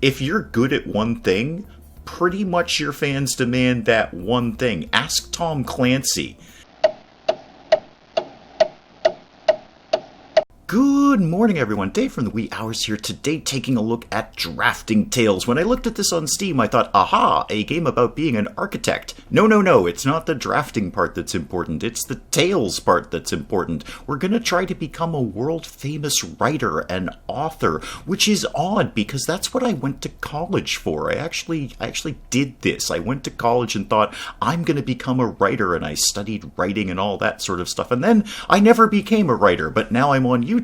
if you're good at one thing, pretty much your fans demand that one thing. Ask Tom Clancy. Good morning, everyone. Dave from the Wee Hours here today, taking a look at Drafting Tales. When I looked at this on Steam, I thought, aha, a game about being an architect. No, it's not the drafting part that's important. It's the tales part that's important. We're going to try to become a world-famous writer and author, which is odd because that's what I went to college for. I actually did this. I went to college and thought, I'm going to become a writer, and I studied writing and all that sort of stuff. And then I never became a writer, but now I'm on YouTube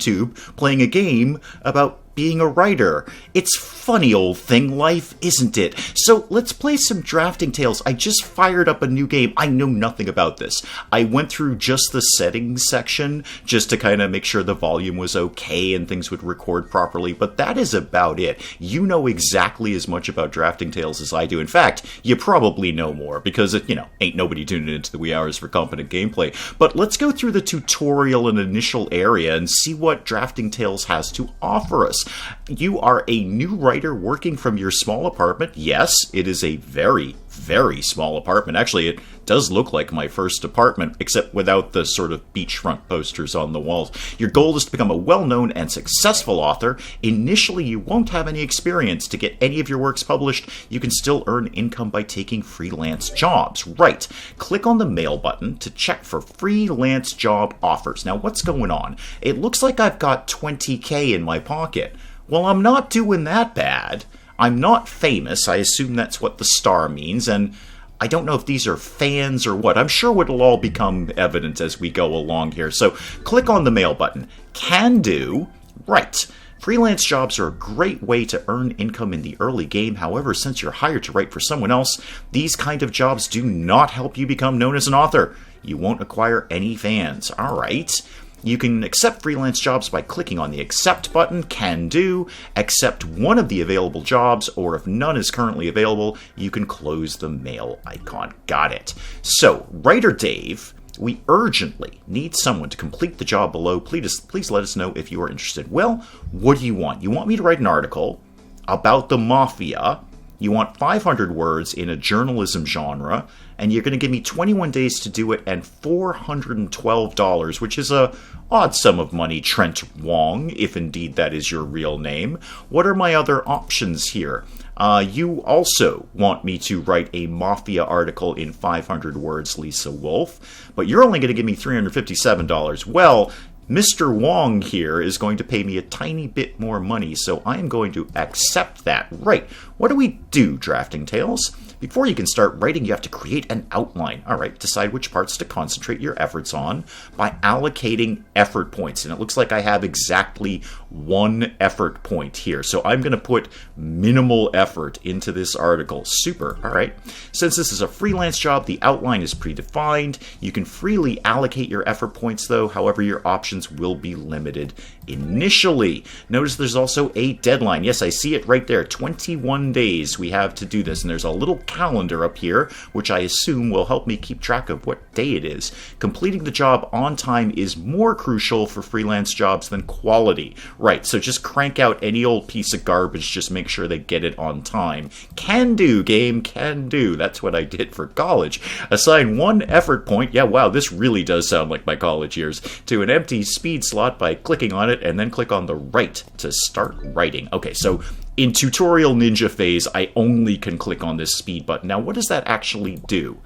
playing a game about being a writer. It's funny old thing life, isn't it? So let's play some Drafting Tales. I just fired up a new game. I know nothing about this. I went through just the settings section just to kind of make sure the volume was okay and things would record properly, but that is about it. You know exactly as much about Drafting Tales as I do. In fact, you probably know more because, ain't nobody tuning into the Wee Hours for competent gameplay. But let's go through the tutorial and initial area and see what Drafting Tales has to offer us. You are a new writer working from your small apartment. Yes, it is a very, very small apartment. Actually, it does look like my first apartment, except without the sort of beachfront posters on the walls. Your goal is to become a well-known and successful author. Initially, you won't have any experience. To get any of your works published, you can still earn income by taking freelance jobs. Right. Click on the mail button to check for freelance job offers. Now, what's going on? It looks like I've got 20K in my pocket. Well, I'm not doing that bad. I'm not famous. I assume that's what the star means, and I don't know if these are fans or what. I'm sure it'll all become evident as we go along here. So click on the mail button. Can do. Right. Freelance jobs are a great way to earn income in the early game. However, since you're hired to write for someone else, these kind of jobs do not help you become known as an author. You won't acquire any fans. All right. You can accept freelance jobs by clicking on the Accept button, Can Do, accept one of the available jobs, or if none is currently available, you can close the mail icon. Got it. So, Writer Dave, we urgently need someone to complete the job below. Please let us know if you are interested. Well, what do you want? You want me to write an article about the Mafia. You want 500 words in a journalism genre, and you're going to give me 21 days to do it and $412, which is a odd sum of money, Trent Wong, if indeed that is your real name. What are my other options here? You also want me to write a Mafia article in 500 words, Lisa Wolf, but you're only going to give me $357. Well, Mr. Wong here is going to pay me a tiny bit more money, so I am going to accept that. Right, what do we do, Drafting Tales? Before you can start writing, you have to create an outline. All right, decide which parts to concentrate your efforts on by allocating effort points. And it looks like I have exactly one effort point here. So I'm going to put minimal effort into this article. Super. All right. Since this is a freelance job, the outline is predefined. You can freely allocate your effort points, though. However, your options will be limited initially. Notice there's also a deadline. Yes, I see it right there. 21 days we have to do this. And there's a little calendar up here, which I assume will help me keep track of what day it is. Completing the job on time is more crucial for freelance jobs than quality. Right, so just crank out any old piece of garbage, just make sure they get it on time. Can do, game, can do. That's what I did for college. Assign one effort point, yeah, wow, this really does sound like my college years, to an empty speed slot by clicking on it, and then click on the right to start writing. Okay, so in tutorial ninja phase, I only can click on this speed button. Now, what does that actually do?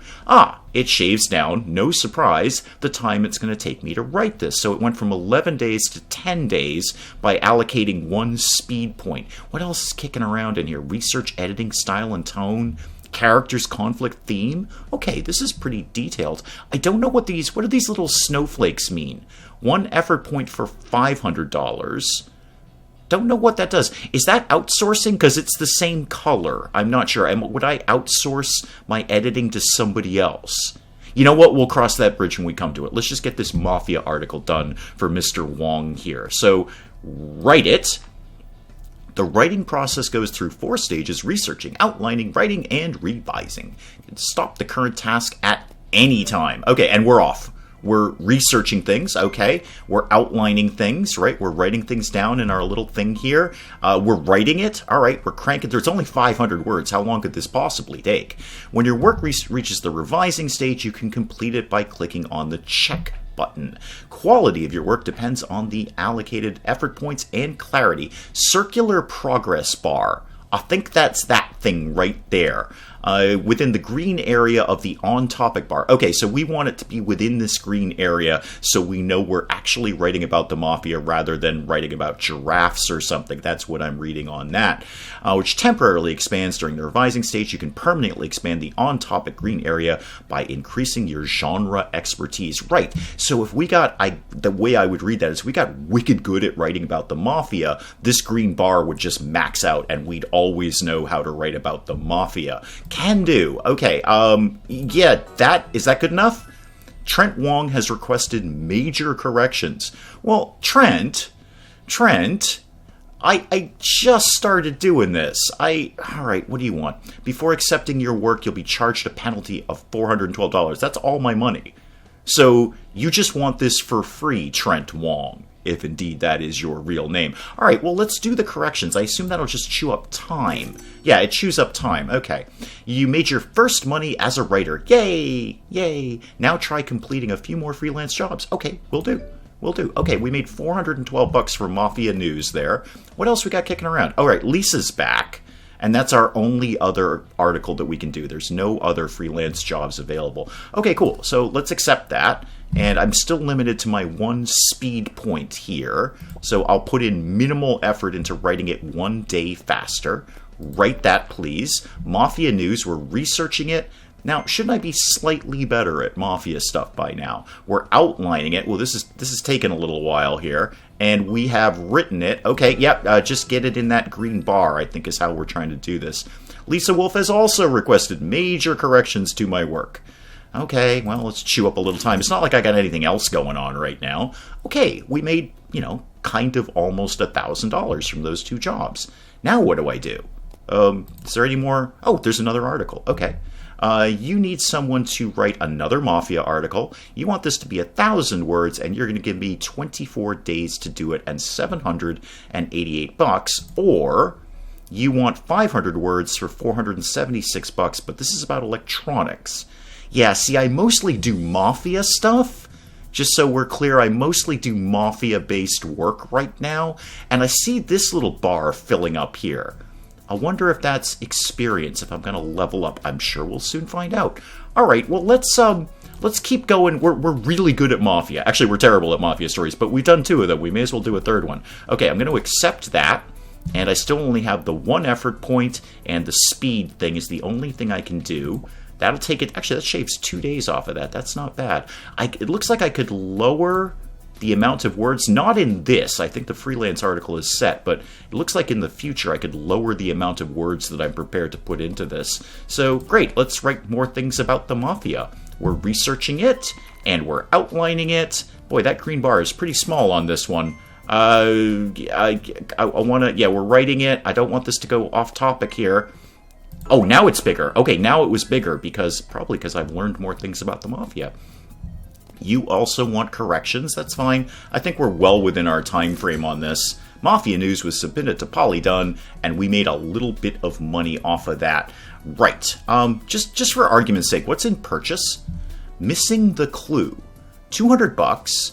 It shaves down, no surprise, the time it's going to take me to write this. So it went from 11 days to 10 days by allocating one speed point. What else is kicking around in here? Research, editing, style, and tone. Characters, conflict, theme. Okay, this is pretty detailed. I don't know what do these little snowflakes mean? One effort point for $500. Don't know what that does. Is that outsourcing? Because it's the same color. I'm not sure. Would I outsource my editing to somebody else? You know what? We'll cross that bridge when we come to it. Let's just get this Mafia article done for Mr. Wong here. So, write it. The writing process goes through 4 stages: researching, outlining, writing, and revising. You can stop the current task at any time. Okay, and we're off. We're researching things, okay. We're outlining things, right? We're writing things down in our little thing here. We're writing it, all right. We're cranking. There's only 500 words. How long could this possibly take? When your work reaches the revising stage, you can complete it by clicking on the check button. Quality of your work depends on the allocated effort points and clarity. Circular progress bar. I think that's that thing right there. Within the green area of the on-topic bar. Okay, so we want it to be within this green area so we know we're actually writing about the Mafia rather than writing about giraffes or something. That's what I'm reading on that. Which temporarily expands during the revising stage. You can permanently expand the on-topic green area by increasing your genre expertise. Right, so if we got, the way I would read that is we got wicked good at writing about the Mafia, this green bar would just max out and we'd always know how to write about the Mafia. Can do. Okay, yeah, is that good enough? Trent Wong has requested major corrections. Well, Trent, I just started doing this. Alright, what do you want? Before accepting your work, you'll be charged a penalty of $412. That's all my money. So, you just want this for free, Trent Wong, if indeed that is your real name. Alright, well, let's do the corrections. I assume that'll just chew up time. Yeah, it chews up time. Okay. You made your first money as a writer. Yay! Yay! Now try completing a few more freelance jobs. Okay, will do. Will do. Okay, we made $412 for Mafia News there. What else we got kicking around? Alright, Lisa's back. And that's our only other article that we can do. There's no other freelance jobs available. Okay, cool. So let's accept that. And I'm still limited to my 1 speed point here. So I'll put in minimal effort into writing it 1 day faster. Write that, please. Mafia News, we're researching it. Now, shouldn't I be slightly better at Mafia stuff by now? We're outlining it. Well, this is taking a little while here. And we have written it. Okay, yep, just get it in that green bar, I think is how we're trying to do this. Lisa Wolf has also requested major corrections to my work. Okay, well, let's chew up a little time. It's not like I got anything else going on right now. Okay, we made, kind of almost $1,000 from those 2 jobs. Now what do I do? Is there any more? Oh, there's another article. Okay. You need someone to write another Mafia article. You want this to be 1,000 words, and you're going to give me 24 days to do it and $788. Or you want 500 words for $476, but this is about electronics. Yeah, see, I mostly do Mafia stuff. Just so we're clear, I mostly do Mafia-based work right now, and I see this little bar filling up here. I wonder if that's experience, if I'm going to level up. I'm sure we'll soon find out. All right, well, let's keep going. We're really good at Mafia. Actually, we're terrible at Mafia stories, but we've done 2 of them. We may as well do a 3rd one. Okay, I'm going to accept that, and I still only have the 1 effort point, and the speed thing is the only thing I can do. That'll take it. Actually, that shaves 2 days off of that. That's not bad. It looks like I could lower the amount of words, not in this. I think the freelance article is set, but it looks like in the future I could lower the amount of words that I'm prepared to put into this. So great, let's write more things about the Mafia. We're researching it, and we're outlining it. Boy, that green bar is pretty small on this one. I want to, yeah, we're writing it. I don't want this to go off topic here. Oh, now it's bigger. Okay, now it was bigger, probably because I've learned more things about the Mafia. You also want corrections, that's fine. I think we're well within our time frame on this. Mafia News was submitted to Polydone, and we made a little bit of money off of that. Right, just for argument's sake, what's in purchase? Missing the clue. $200,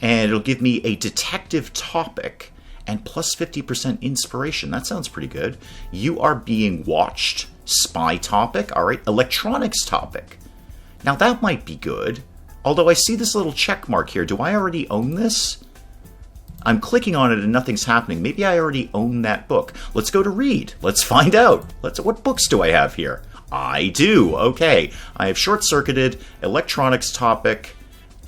and it'll give me a detective topic, and plus 50% inspiration. That sounds pretty good. You are being watched. Spy topic, alright. Electronics topic. Now that might be good. Although I see this little check mark here. Do I already own this? I'm clicking on it and nothing's happening. Maybe I already own that book. Let's go to read. Let's find out. What books do I have here? I do. Okay. I have short-circuited, electronics topic,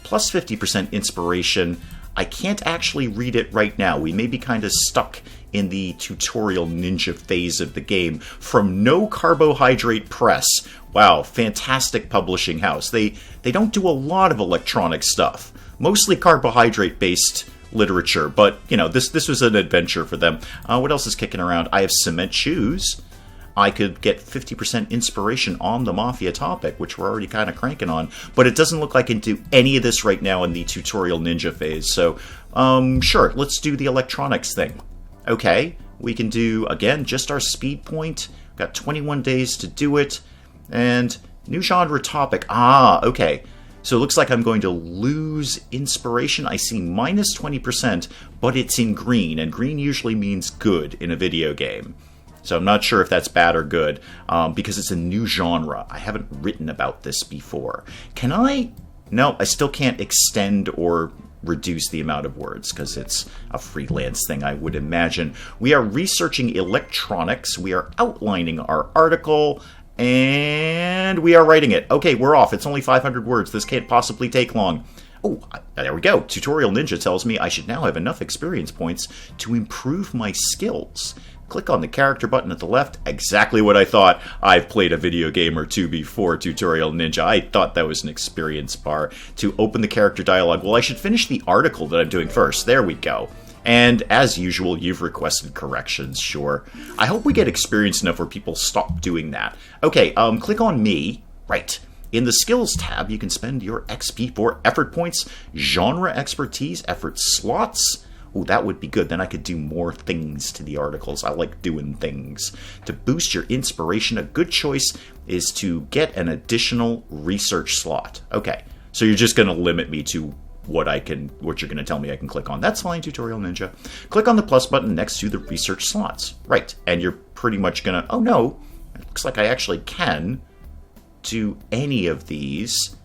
plus 50% inspiration. I can't actually read it right now. We may be kind of stuck in the tutorial ninja phase of the game. From No Carbohydrate Press. Wow, fantastic publishing house. They don't do a lot of electronic stuff. Mostly carbohydrate-based literature, but, this was an adventure for them. What else is kicking around? I have cement shoes. I could get 50% inspiration on the Mafia topic, which we're already kind of cranking on. But it doesn't look like I can do any of this right now in the tutorial ninja phase. So, sure, let's do the electronics thing. Okay, we can do, again, just our speed point. Got 21 days to do it. And new genre topic. Ah, okay. So it looks like I'm going to lose inspiration. I see minus 20%, but it's in green, and green usually means good in a video game. So I'm not sure if that's bad or good, because it's a new genre. I haven't written about this before. Can I? No, I still can't extend or reduce the amount of words, because it's a freelance thing, I would imagine. We are researching electronics. We are outlining our article. And we are writing it. Okay, we're off. It's only 500 words. This can't possibly take long. Oh, there we go. Tutorial Ninja tells me I should now have enough experience points to improve my skills. Click on the character button at the left. Exactly what I thought. I've played a video game or two before Tutorial Ninja. I thought that was an experience bar. To open the character dialogue, well, I should finish the article that I'm doing first. There we go. And as usual, you've requested corrections, sure. I hope we get experience enough where people stop doing that. Okay, click on me. Right. In the Skills tab, you can spend your XP for effort points, genre expertise, effort slots. Oh, that would be good. Then I could do more things to the articles. I like doing things. To boost your inspiration, a good choice is to get an additional research slot. Okay, so you're just going to limit me to what you're going to tell me I can click on. That's fine, Tutorial Ninja. Click on the plus button next to the research slots. Right, and you're pretty much going to... Oh, no. It looks like I actually can do any of these.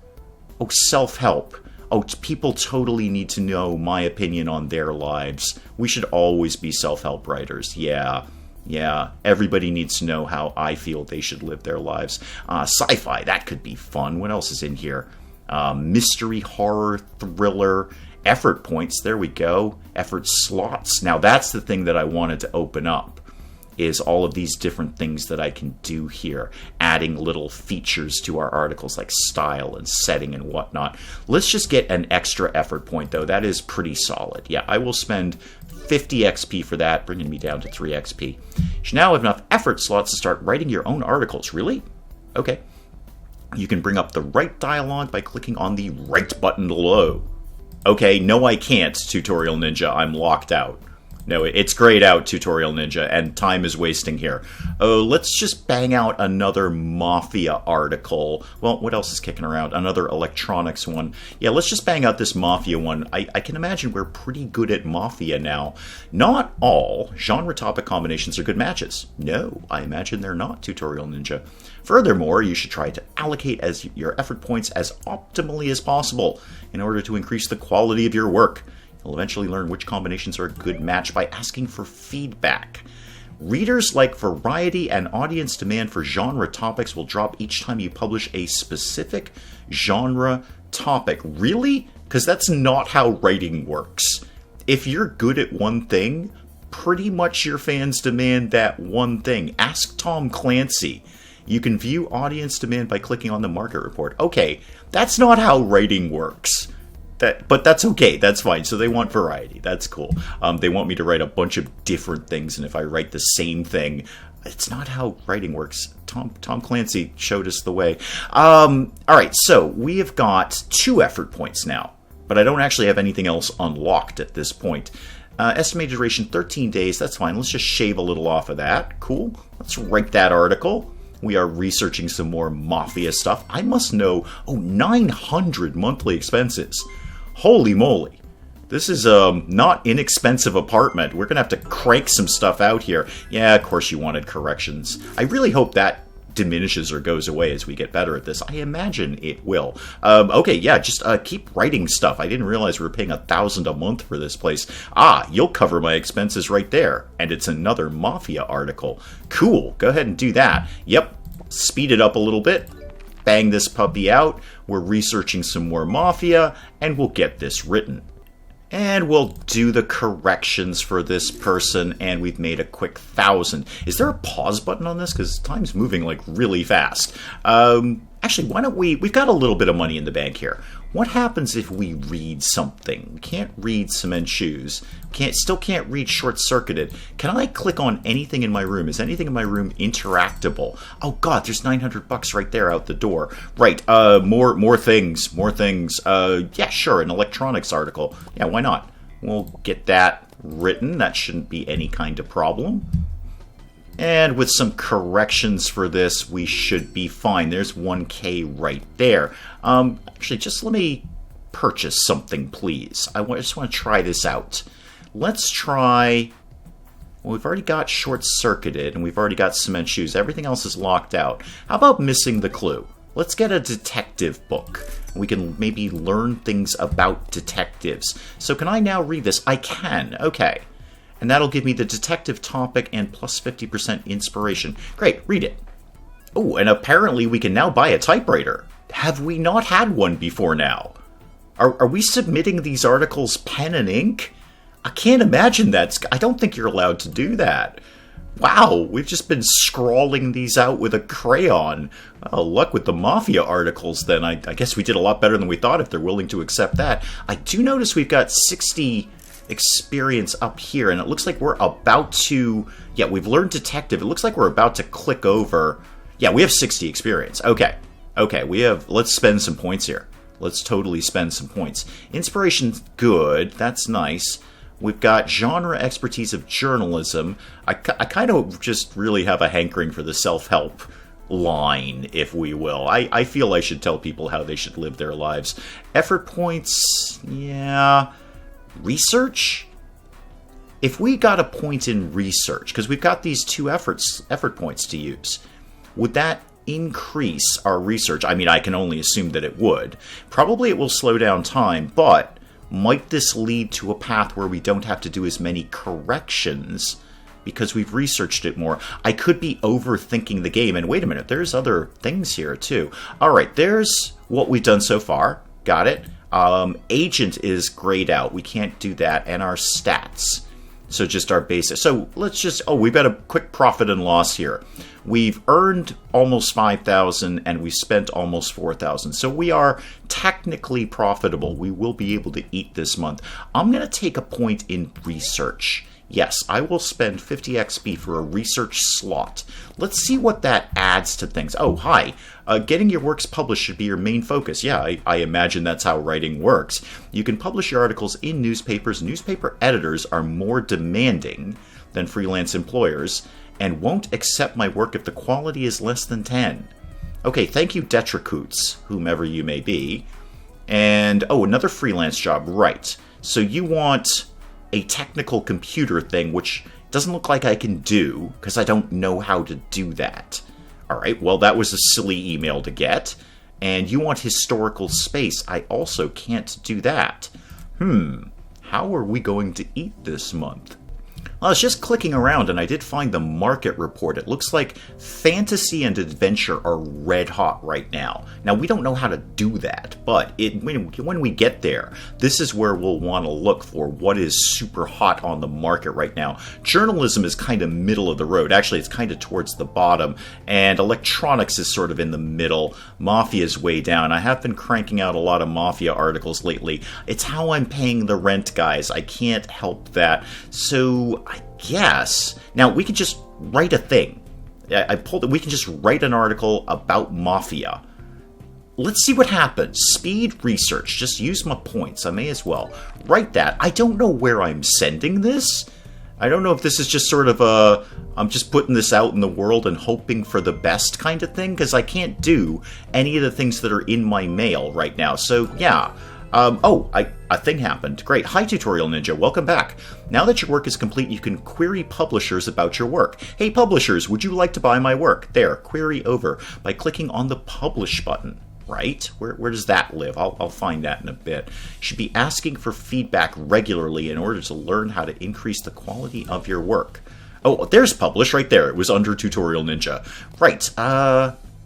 Oh, self-help. Oh, people totally need to know my opinion on their lives. We should always be self-help writers. Yeah, everybody needs to know how I feel they should live their lives. Sci-fi, that could be fun. What else is in here? Mystery, horror, thriller, effort points. There we go. Effort slots. Now that's the thing that I wanted to open up, is all of these different things that I can do here, adding little features to our articles like style and setting and whatnot. Let's just get an extra effort point, though. That is pretty solid. Yeah, I will spend 50 XP for that, bringing me down to 3 XP. You should now have enough effort slots to start writing your own articles. Really? Okay. You can bring up the right dialogue by clicking on the right button below. Okay, no I can't, Tutorial Ninja. I'm locked out. No, it's grayed out, Tutorial Ninja, and time is wasting here. Oh, let's just bang out another Mafia article. Well, what else is kicking around? Another electronics one. Yeah, let's just bang out this Mafia one. I can imagine we're pretty good at Mafia now. Not all genre topic combinations are good matches. No, I imagine they're not, Tutorial Ninja. Furthermore, you should try to allocate your effort points as optimally as possible in order to increase the quality of your work. You'll eventually learn which combinations are a good match by asking for feedback. Readers like variety, and audience demand for genre topics will drop each time you publish a specific genre topic. Really? Because that's not how writing works. If you're good at one thing, pretty much your fans demand that one thing. Ask Tom Clancy. You can view audience demand by clicking on the market report. Okay, that's not how writing works. But that's okay, that's fine. So they want variety, that's cool. They want me to write a bunch of different things, and if I write the same thing, it's not how writing works. Tom Clancy showed us the way. Alright, so we have got 2 effort points now, but I don't actually have anything else unlocked at this point. Estimated duration 13 days, that's fine. Let's just shave a little off of that. Cool. Let's write that article. We are researching some more Mafia stuff. I must know, 900 monthly expenses. Holy moly. This is a not inexpensive apartment. We're going to have to crank some stuff out here. Yeah, of course you wanted corrections. I really hope that diminishes or goes away as we get better at this. I imagine it will. Okay, yeah, just keep writing stuff. I didn't realize we were paying $1,000 a month for this place. You'll cover my expenses right there. And it's another Mafia article. Cool, go ahead and do that. Yep, speed it up a little bit. Bang this puppy out. We're researching some more Mafia, and we'll get this written. And we'll do the corrections for this person, and we've made a quick 1,000. Is there a pause button on this? Because time's moving like really fast. Actually, why don't we've got a little bit of money in the bank here. What happens if we read something? We can't read cement shoes. Still can't read short-circuited. Can I click on anything in my room? Is anything in my room interactable? Oh God, there's $900 right there out the door. Right, more things. Yeah, sure, an electronics article. Yeah, why not? We'll get that written. That shouldn't be any kind of problem. And with some corrections for this, we should be fine. There's 1K right there. Actually, just let me purchase something, please. I just want to try this out. Let's try... Well, we've already got short-circuited, and we've already got cement shoes. Everything else is locked out. How about missing the clue? Let's get a detective book. We can maybe learn things about detectives. So can I now read this? I can. Okay. And that'll give me the detective topic and plus 50% inspiration. Great, read it. Oh, and apparently we can now buy a typewriter. Have we not had one before now? Are we submitting these articles pen and ink? I can't imagine that. I don't think you're allowed to do that. Wow, we've just been scrawling these out with a crayon. Well, luck with the Mafia articles then. I guess we did a lot better than we thought if they're willing to accept that. I do notice we've got 60... experience up here, and it looks like we're about to... Yeah, we've learned detective. It looks like we're about to click over... Yeah, we have 60 experience. Okay, we have... Let's spend some points here. Let's totally spend some points. Inspiration's good. That's nice. We've got genre expertise of journalism. I kind of just really have a hankering for the self-help line, if we will. I feel I should tell people how they should live their lives. Effort points... Yeah... Research? If we got a point in research, because we've got these 2 effort points to use, would that increase our research? I mean, I can only assume that it would. Probably it will slow down time, but might this lead to a path where we don't have to do as many corrections because we've researched it more? I could be overthinking the game, and wait a minute, there's other things here too. Alright, there's what we've done so far. Got it. Agent is grayed out. We can't do that. And our stats. So just our basic. So let's just... Oh, we've got a quick profit and loss here. We've earned almost 5,000 and we spent almost 4,000. So we are technically profitable. We will be able to eat this month. I'm going to take a point in research. Yes, I will spend 50 XP for a research slot. Let's see what that adds to things. Oh, hi. Getting your works published should be your main focus. Yeah, I imagine that's how writing works. You can publish your articles in newspapers. Newspaper editors are more demanding than freelance employers and won't accept my work if the quality is less than 10. Okay, thank you, Detricoots, whomever you may be. And, oh, another freelance job. Right. So you want a technical computer thing, which doesn't look like I can do, because I don't know how to do that. Alright, well, that was a silly email to get. And you want historical space. I also can't do that. How are we going to eat this month? I was just clicking around and I did find the market report. It looks like fantasy and adventure are red hot right now. Now, we don't know how to do that, but when we get there, this is where we'll want to look for what is super hot on the market right now. Journalism is kind of middle of the road. Actually, it's kind of towards the bottom, and electronics is sort of in the middle. Mafia is way down. I have been cranking out a lot of Mafia articles lately. It's how I'm paying the rent, guys. I can't help that. So I guess now we can just write a thing. We can just write an article about Mafia. Let's see what happens. Speed research. Just use my points. I may as well write that. I don't know where I'm sending this. I don't know if this is just sort of I'm just putting this out in the world and hoping for the best kind of thing, because I can't do any of the things that are in my mail right now. So yeah. A thing happened. Great. Hi, Tutorial Ninja. Welcome back. Now that your work is complete, you can query publishers about your work. Hey, publishers, would you like to buy my work? There, query over by clicking on the Publish button. Right? Where does that live? I'll find that in a bit. You should be asking for feedback regularly in order to learn how to increase the quality of your work. Oh, there's Publish right there. It was under Tutorial Ninja. Right.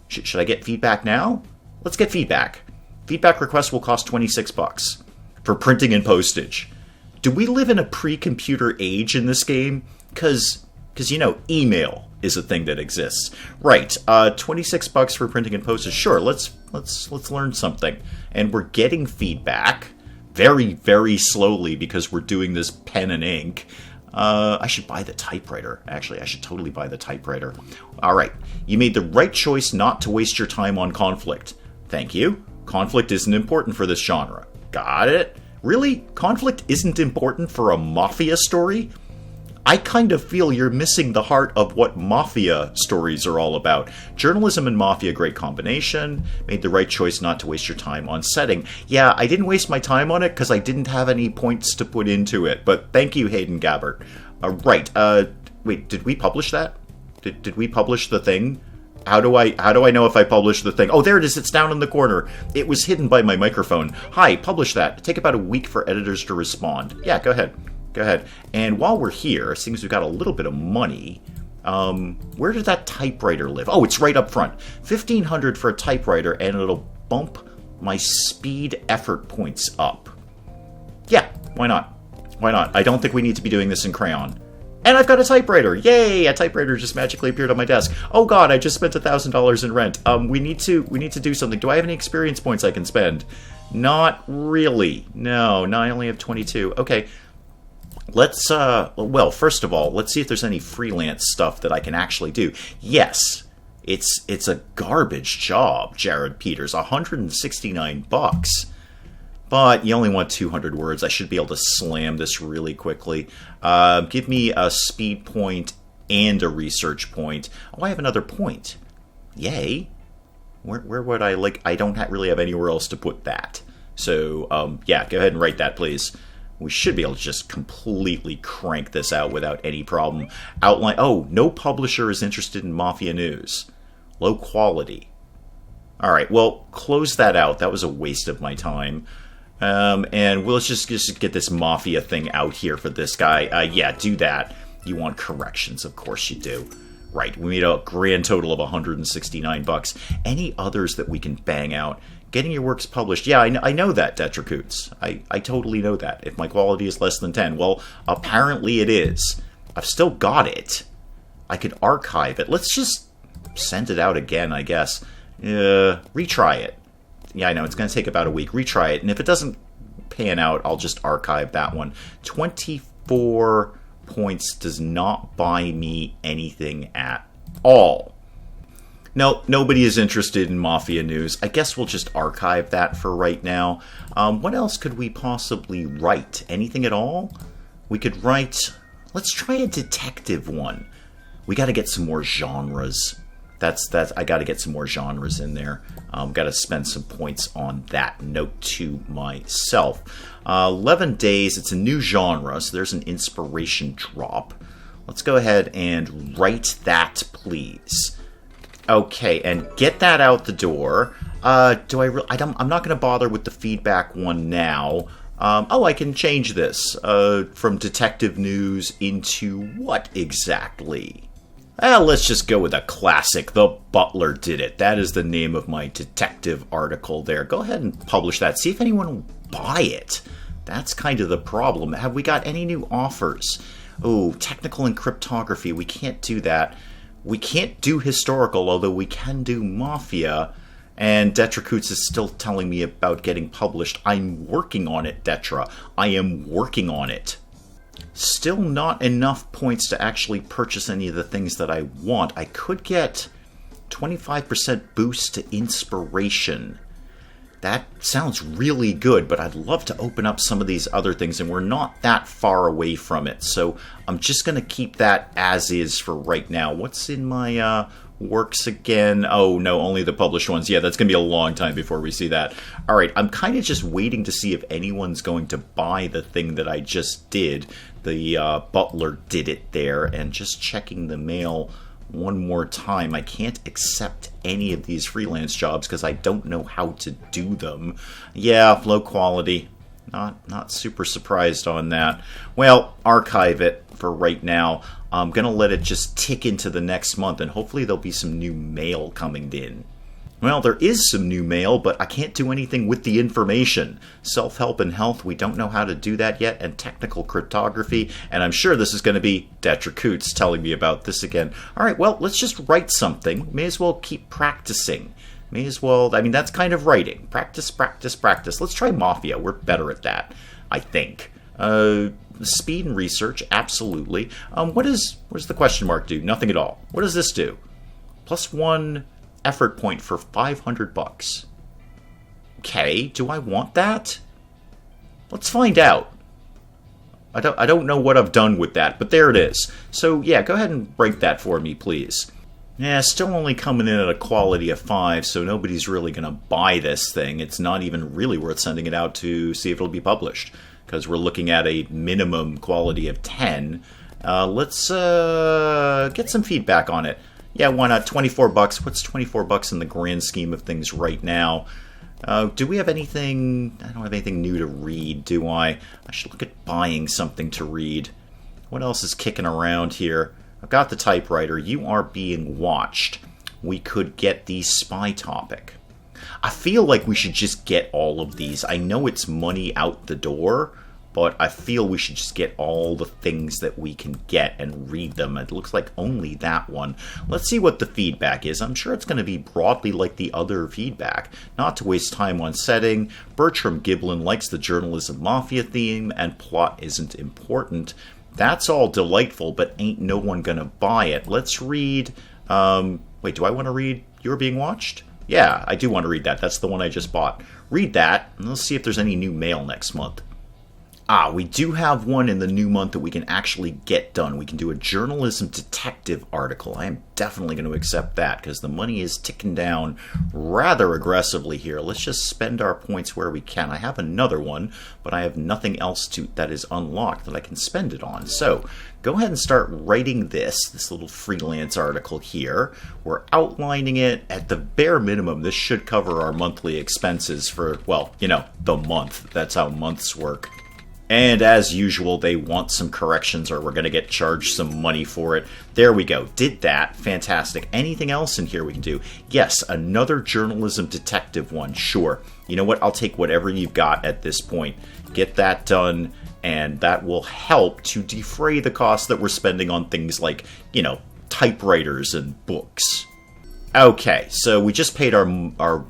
Should I get feedback now? Let's get feedback. Feedback requests will cost $26 for printing and postage. Do we live in a pre-computer age in this game? Because you know, email is a thing that exists. Right, $26 for printing and postage. Sure, let's learn something. And we're getting feedback very, very slowly because we're doing this pen and ink. I should buy the typewriter. Actually, I should totally buy the typewriter. All right, you made the right choice not to waste your time on conflict. Thank you. Conflict isn't important for this genre. Got it? Really? Conflict isn't important for a Mafia story? I kind of feel you're missing the heart of what Mafia stories are all about. Journalism and Mafia, great combination. Made the right choice not to waste your time on setting. Yeah, I didn't waste my time on it because I didn't have any points to put into it. But thank you, Hayden Gabbert. Right. Wait, did we publish that? Did we publish the thing? How do I know if I published the thing? Oh, there it is. It's down in the corner. It was hidden by my microphone. Hi, publish that. Take about a week for editors to respond. Yeah, go ahead. Go ahead. And while we're here, seeing as we've got a little bit of money, where did that typewriter live? Oh, it's right up front. 1,500 for a typewriter, and it'll bump my speed effort points up. Yeah, why not? Why not? I don't think we need to be doing this in crayon. And I've got a typewriter. Yay! A typewriter just magically appeared on my desk. Oh God, I just spent $1,000 in rent. We need to do something. Do I have any experience points I can spend? Not really. No, I only have 22. Okay. Let's well, first of all, let's see if there's any freelance stuff that I can actually do. Yes. It's a garbage job, Jared Peters. $169. But you only want 200 words. I should be able to slam this really quickly. Give me a speed point and a research point. Oh, I have another point. Yay. Where would I, I don't really have anywhere else to put that. So, yeah, go ahead and write that, please. We should be able to just completely crank this out without any problem. Outline. Oh, no publisher is interested in Mafia news. Low quality. All right, well, close that out. That was a waste of my time. And let's just get this Mafia thing out here for this guy. Yeah, do that. You want corrections, of course you do. Right, we made a grand total of $169. Any others that we can bang out? Getting your works published. Yeah, I know that, Detracoots. I totally know that. If my quality is less than 10. Well, apparently it is. I've still got it. I could archive it. Let's just send it out again, I guess. Retry it. Yeah, I know, it's going to take about a week. Retry it, and if it doesn't pan out, I'll just archive that one. 24 points does not buy me anything at all. No, nobody is interested in Mafia news. I guess we'll just archive that for right now. What else could we possibly write? Anything at all? We could write... Let's try a detective one. We got to get some more genres. I got to get some more genres in there. Got to spend some points on that. Note to myself. 11 days. It's a new genre, so there's an inspiration drop. Let's go ahead and write that, please. Okay, and get that out the door. I'm not going to bother with the feedback one now. I can change this from detective news into what exactly? Let's just go with a classic. The Butler Did It. That is the name of my detective article there. Go ahead and publish that. See if anyone will buy it. That's kind of the problem. Have we got any new offers? Oh, technical and cryptography. We can't do that. We can't do historical, although we can do Mafia. And Detracoots is still telling me about getting published. I'm working on it, Detra. I am working on it. Still not enough points to actually purchase any of the things that I want. I could get 25% boost to inspiration. That sounds really good, but I'd love to open up some of these other things, and we're not that far away from it. So I'm just going to keep that as is for right now. What's in my works again? Oh, no, only the published ones. Yeah, that's going to be a long time before we see that. All right, I'm kind of just waiting to see if anyone's going to buy the thing that I just did. The Butler Did It there, and just checking the mail one more time. I can't accept any of these freelance jobs because I don't know how to do them. Yeah, low quality. Not super surprised on that. Well, archive it for right now. I'm going to let it just tick into the next month, and hopefully there'll be some new mail coming in. Well, there is some new mail, but I can't do anything with the information. Self-help and health, we don't know how to do that yet, and technical cryptography, and I'm sure this is going to be Detracoots telling me about this again. All right, well, let's just write something. May as well keep practicing. May as well, I mean, that's kind of writing. Practice, practice, practice. Let's try Mafia. We're better at that, I think. Speed and research, absolutely. What does the question mark do? Nothing at all. What does this do? +1 effort point for 500 bucks. Okay, do I want that? Let's find out. I don't know what I've done with that, but there it is. So yeah, go ahead and break that for me, please. Yeah, still only coming in at a quality of 5, so nobody's really going to buy this thing. It's not even really worth sending it out to see if it'll be published, because we're looking at a minimum quality of 10. Let's get some feedback on it. Yeah, why not? 24 bucks. What's 24 bucks in the grand scheme of things right now? Do we have anything? I don't have anything new to read, do I? I should look at buying something to read. What else is kicking around here? I've got the typewriter. You are being watched. We could get the spy topic. I feel like we should just get all of these. I know it's money out the door, but I feel we should just get all the things that we can get and read them. It looks like only that one. Let's see what the feedback is. I'm sure it's going to be broadly like the other feedback. Not to waste time on setting. Bertram Giblin likes the journalism mafia theme, and plot isn't important. That's all delightful, but ain't no one going to buy it. Let's read... wait, do I want to read You're Being Watched? Yeah, I do want to read that. That's the one I just bought. Read that, and let's see if there's any new mail next month. Ah, we do have one in the new month that we can actually get done. We can do a journalism detective article. I am definitely going to accept that because the money is ticking down rather aggressively here. Let's just spend our points where we can. I have another one, but I have nothing else that is unlocked that I can spend it on. So go ahead and start writing this little freelance article here. We're outlining it. At the bare minimum, this should cover our monthly expenses for, well, you know, the month. That's how months work. And as usual, they want some corrections or we're going to get charged some money for it. There we go. Did that. Fantastic. Anything else in here we can do? Yes, another journalism detective one. Sure. You know what? I'll take whatever you've got at this point. Get that done, and that will help to defray the costs that we're spending on things like, you know, typewriters and books. Okay, so we just paid our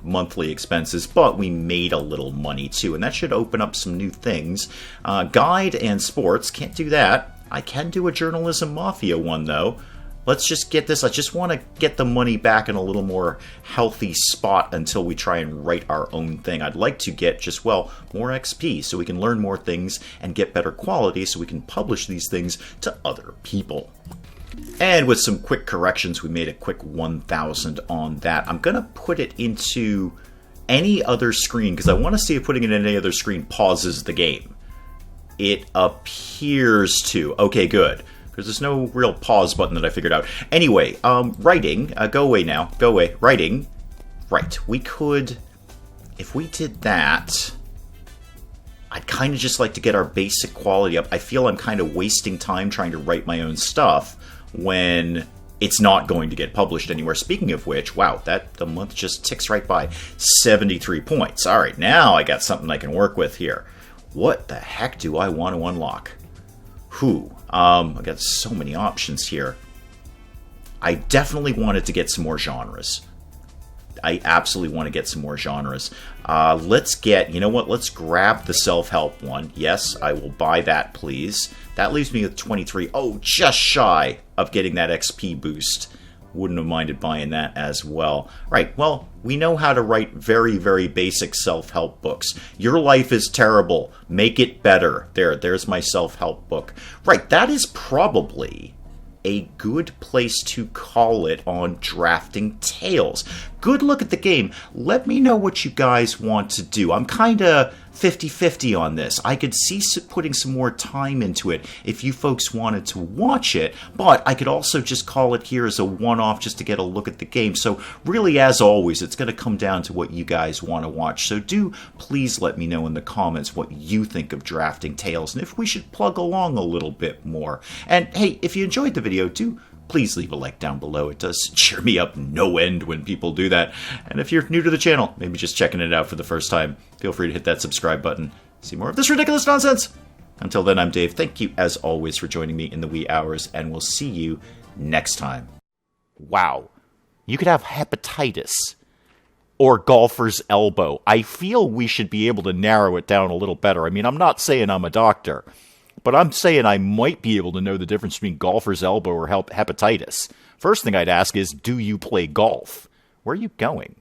monthly expenses, but we made a little money too, and that should open up some new things. Guide and sports, can't do that. I can do a journalism mafia one though. Let's just get this. I just want to get the money back in a little more healthy spot until we try and write our own thing. I'd like to get just, well, more XP so we can learn more things and get better quality so we can publish these things to other people. And with some quick corrections, we made a quick 1,000 on that. I'm going to put it into any other screen because I want to see if putting it in any other screen pauses the game. It appears to. Okay, good. Because there's no real pause button that I figured out. Anyway, writing. Go away now. Go away. Writing. Right. We could... If we did that... I'd kind of just like to get our basic quality up. I feel I'm kind of wasting time trying to write my own stuff when it's not going to get published anywhere. Speaking of which, wow, the month just ticks right by. 73 points. All right, now I got something I can work with here. What the heck do I want to unlock? I got so many options here. I definitely wanted to get some more genres. I absolutely want to get some more genres. Let's get, you know what, let's grab the self-help one. Yes, I will buy that, please. That leaves me with 23. Oh, just shy of getting that XP boost. Wouldn't have minded buying that as well. Right, well, we know how to write very, very basic self-help books. Your life is terrible. Make it better. There's my self-help book. Right, that is probably a good place to call it on Drafting Tales. Good look at the game. Let me know what you guys want to do. I'm kind of 50-50 on this. I could see putting some more time into it if you folks wanted to watch it, but I could also just call it here as a one-off just to get a look at the game. So really, as always, it's going to come down to what you guys want to watch. So do please let me know in the comments what you think of Drafting Tales and if we should plug along a little bit more. And hey, if you enjoyed the video, do please leave a like down below. It does cheer me up no end when people do that. And if you're new to the channel, maybe just checking it out for the first time, feel free to hit that subscribe button. See more of this ridiculous nonsense. Until then, I'm Dave. Thank you, as always, for joining me in the wee hours, and we'll see you next time. Wow. You could have hepatitis or golfer's elbow. I feel we should be able to narrow it down a little better. I mean, I'm not saying I'm a doctor, but I'm saying I might be able to know the difference between golfer's elbow or hepatitis. First thing I'd ask is, do you play golf? Where are you going?